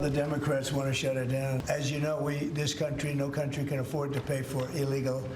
The Democrats want to shut it down. As you know, no country can afford to pay for illegal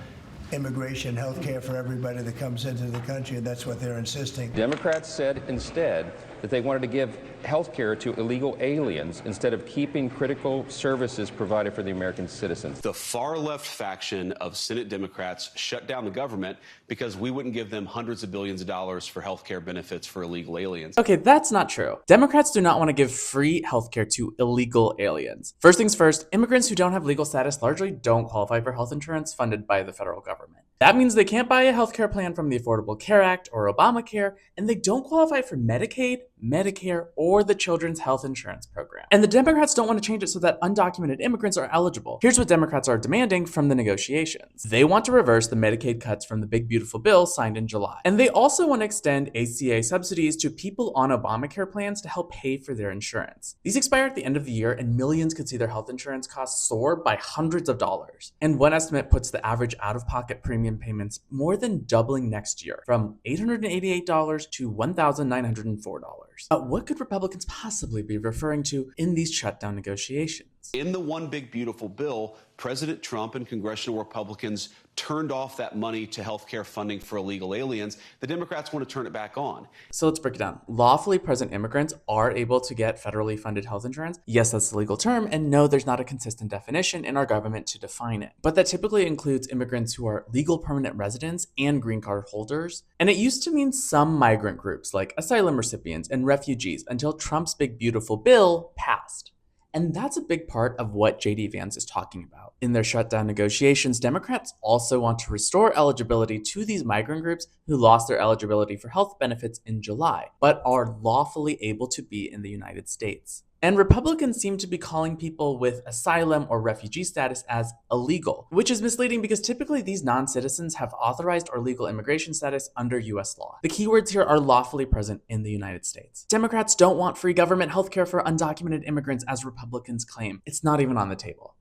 immigration, health care for everybody that comes into the country, and that's what they're insisting. Democrats said instead that they wanted to give health care to illegal aliens instead of keeping critical services provided for the American citizens. The far left faction of Senate Democrats shut down the government because we wouldn't give them hundreds of billions of dollars for health care benefits for illegal aliens. Okay, that's not true. Democrats do not want to give free healthcare to illegal aliens. First things first, immigrants who don't have legal status largely don't qualify for health insurance funded by the federal government. That means they can't buy a healthcare plan from the Affordable Care Act or Obamacare, and they don't qualify for Medicaid, Medicare, or the Children's Health Insurance Program. And the Democrats don't want to change it so that undocumented immigrants are eligible. Here's what Democrats are demanding from the negotiations. They want to reverse the Medicaid cuts from the Big Beautiful Bill signed in July. And they also want to extend ACA subsidies to people on Obamacare plans to help pay for their insurance. These expire at the end of the year, and millions could see their health insurance costs soar by hundreds of dollars. And one estimate puts the average out-of-pocket premium payments more than doubling next year, from $888 to $1,904. What could Republicans possibly be referring to in these shutdown negotiations? In the One Big Beautiful Bill, President Trump and congressional Republicans turned off that money to health care funding for illegal aliens. The Democrats want to turn it back on. So let's break it down. Lawfully present immigrants are able to get federally funded health insurance. Yes, that's the legal term, and no, there's not a consistent definition in our government to define it. But that typically includes immigrants who are legal permanent residents and green card holders. And it used to mean some migrant groups like asylum recipients and refugees until Trump's Big Beautiful Bill passed. And that's a big part of what J.D. Vance is talking about. In their shutdown negotiations, Democrats also want to restore eligibility to these migrant groups who lost their eligibility for health benefits in July, but are lawfully able to be in the United States. And Republicans seem to be calling people with asylum or refugee status as illegal, which is misleading because typically these non-citizens have authorized or legal immigration status under US law. The keywords here are lawfully present in the United States. Democrats don't want free government healthcare for undocumented immigrants as Republicans claim. It's not even on the table.